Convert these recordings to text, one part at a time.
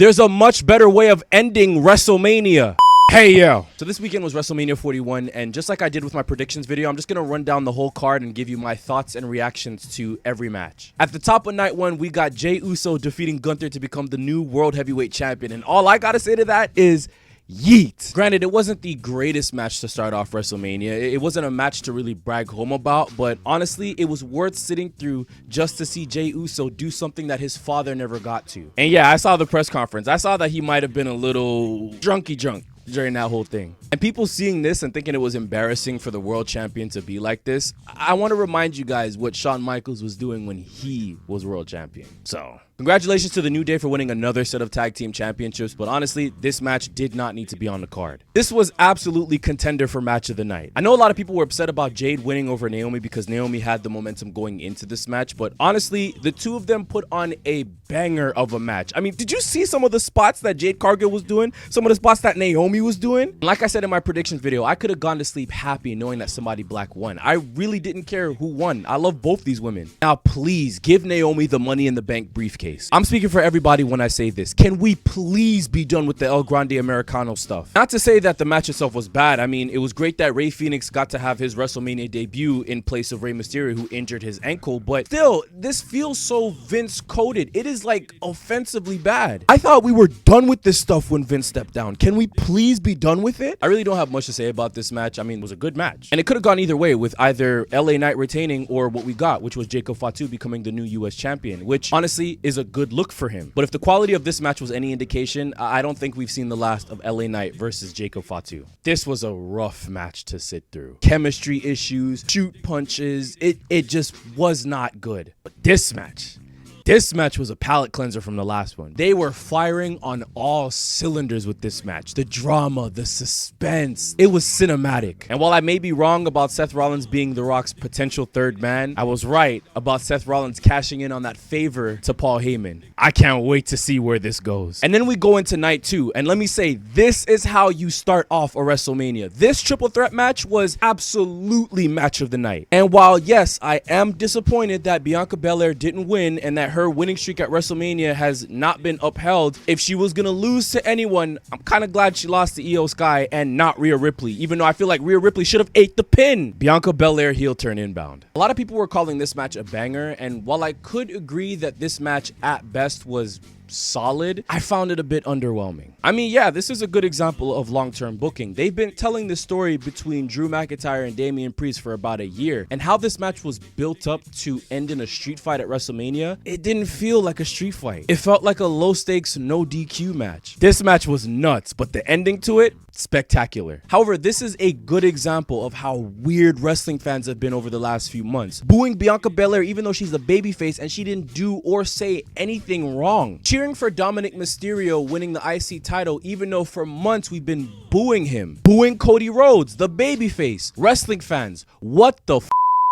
There's a much better way of ending WrestleMania. Hey, yo. So this weekend was WrestleMania 41, and just like I did with my predictions video, I'm just going to run down the whole card and give you my thoughts and reactions to every match. At the top of night one, we got Jey Uso defeating Gunther to become the new World Heavyweight Champion, and all I got to say to that is yeet. Granted, it wasn't the greatest match to start off WrestleMania. It wasn't a match to really brag home about, but honestly, it was worth sitting through just to see Jey Uso do something that his father never got to. And yeah, I saw the press conference. I saw that he might have been a little drunk during that whole thing. And people seeing this and thinking it was embarrassing for the world champion to be like this, I want to remind you guys what Shawn Michaels was doing when he was world champion. So congratulations to the New Day for winning another set of tag team championships, but honestly, this match did not need to be on the card. This was absolutely contender for match of the night. I know a lot of people were upset about Jade winning over Naomi because Naomi had the momentum going into this match, but honestly, the two of them put on a banger of a match. I mean, did you see some of the spots that Jade Cargill was doing? Some of the spots that Naomi was doing? Like I said in my predictions video, I could have gone to sleep happy knowing that somebody black won. I really didn't care who won. I love both these women. Now, please give Naomi the Money in the Bank briefcase. I'm speaking for everybody when I say this. Can we please be done with the El Grande Americano stuff? Not to say that the match itself was bad. I mean, it was great that Rey Fenix got to have his WrestleMania debut in place of Rey Mysterio, who injured his ankle, but still, this feels so Vince-coded. It is like offensively bad. I thought we were done with this stuff when Vince stepped down. Can we please be done with it? I really don't have much to say about this match. I mean, it was a good match. And it could have gone either way, with either LA Knight retaining or what we got, which was Jacob Fatu becoming the new US champion, which honestly is a good look for him. But if the quality of this match was any indication, I don't think we've seen the last of LA Knight versus Jacob Fatu. This was a rough match to sit through. Chemistry issues, shoot punches, it just was not good. But this match was a palate cleanser from the last one. They were firing on all cylinders with this match. The drama, the suspense, it was cinematic. And while I may be wrong about Seth Rollins being The Rock's potential third man, I was right about Seth Rollins cashing in on that favor to Paul Heyman. I can't wait to see where this goes. And then we go into night two, and let me say, this is how you start off a WrestleMania. This triple threat match was absolutely match of the night. And while yes, I am disappointed that Bianca Belair didn't win and that her winning streak at WrestleMania has not been upheld. If she was gonna lose to anyone, I'm kind of glad she lost to Io Sky and not Rhea Ripley, even though I feel like Rhea Ripley should have ate the pin. Bianca Belair heel turn inbound. A lot of people were calling this match a banger, and while I could agree that this match at best was solid, I found it a bit underwhelming. I mean, yeah, this is a good example of long-term booking. They've been telling this story between Drew McIntyre and Damian Priest for about a year, and how this match was built up to end in a street fight at WrestleMania, it didn't feel like a street fight. It felt like a low-stakes, no DQ match. This match was nuts, but the ending to it, spectacular. However, this is a good example of how weird wrestling fans have been over the last few months. Booing Bianca Belair even though she's a babyface and she didn't do or say anything wrong. Cheering for Dominic Mysterio winning the IC title even though for months we've been booing him. Booing Cody Rhodes, the babyface. Wrestling fans, what the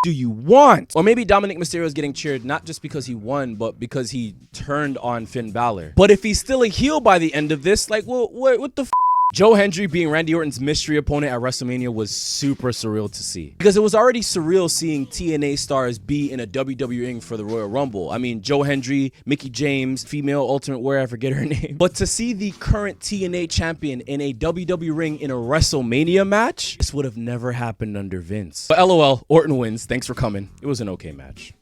do you want? Or maybe Dominic Mysterio is getting cheered not just because he won, but because he turned on Finn Balor. But if he's still a heel by the end of this, like, well, what the Joe Hendry being Randy Orton's mystery opponent at WrestleMania was super surreal to see. Because it was already surreal seeing TNA stars be in a WWE ring for the Royal Rumble. I mean, Joe Hendry, Mickie James, female Ultimate Warrior, I forget her name. But to see the current TNA champion in a WWE ring in a WrestleMania match, this would have never happened under Vince. But LOL, Orton wins. Thanks for coming. It was an okay match.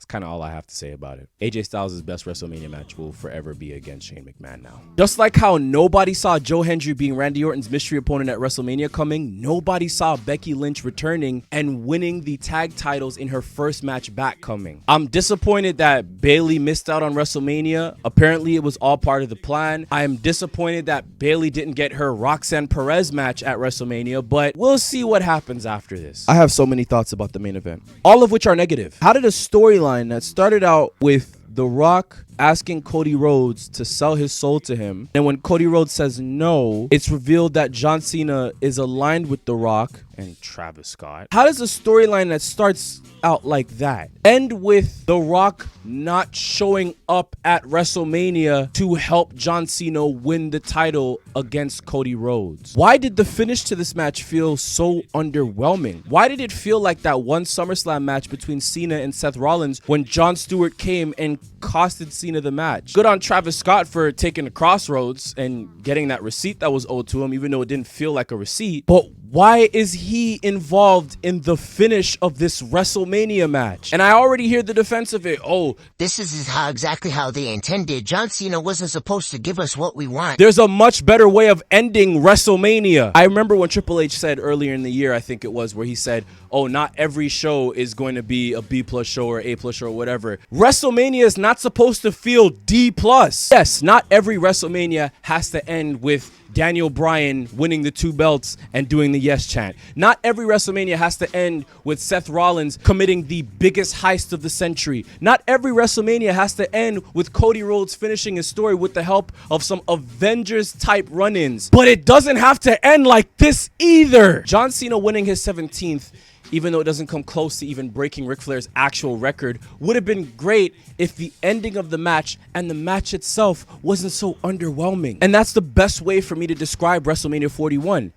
Kind of all I have to say about it. AJ Styles' best WrestleMania match will forever be against Shane McMahon now. Just like how nobody saw Joe Hendry being Randy Orton's mystery opponent at WrestleMania coming, nobody saw Becky Lynch returning and winning the tag titles in her first match back coming. I'm disappointed that Bayley missed out on WrestleMania. Apparently it was all part of the plan. I am disappointed that Bayley didn't get her Roxanne Perez match at WrestleMania, but we'll see what happens after this. I have so many thoughts about the main event, all of which are negative. How did a storyline that started out with The Rock asking Cody Rhodes to sell his soul to him, and when Cody Rhodes says no, it's revealed that John Cena is aligned with The Rock and Travis Scott. How does a storyline that starts out like that end with The Rock not showing up at WrestleMania to help John Cena win the title against Cody Rhodes? Why did the finish to this match feel so underwhelming? Why did it feel like that one SummerSlam match between Cena and Seth Rollins when Jon Stewart came and costed Cena the match. Good on Travis Scott for taking the crossroads and getting that receipt that was owed to him, even though it didn't feel like a receipt. But why is he involved in the finish of this WrestleMania match? And I already hear the defense of it. Oh, this is exactly how they intended. John Cena wasn't supposed to give us what we want. There's a much better way of ending WrestleMania. I remember when Triple H said earlier in the year, I think it was, where he said, oh, not every show is going to be a B+ show or A+ show or whatever. WrestleMania is not supposed to feel D+. Yes, not every WrestleMania has to end with Daniel Bryan winning the 2 belts and doing the yes chant. Not every WrestleMania has to end with Seth Rollins committing the biggest heist of the century. Not every WrestleMania has to end with Cody Rhodes finishing his story with the help of some Avengers-type run-ins. But it doesn't have to end like this either. John Cena winning his 17th, even though it doesn't come close to even breaking Ric Flair's actual record, would have been great if the ending of the match and the match itself wasn't so underwhelming. And that's the best way for me to describe WrestleMania 41.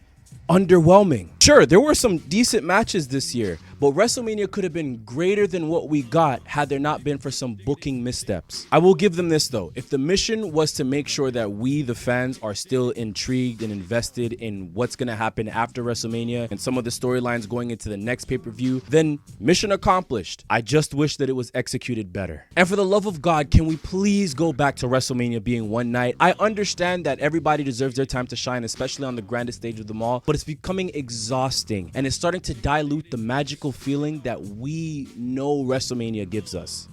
Underwhelming. Sure, there were some decent matches this year, but WrestleMania could have been greater than what we got had there not been for some booking missteps. I will give them this though. If the mission was to make sure that we, the fans, are still intrigued and invested in what's going to happen after WrestleMania and some of the storylines going into the next pay-per-view, then mission accomplished. I just wish that it was executed better. And for the love of God, can we please go back to WrestleMania being one night? I understand that everybody deserves their time to shine, especially on the grandest stage of them all, but it's becoming exhausting and it's starting to dilute the magical feeling that we know WrestleMania gives us.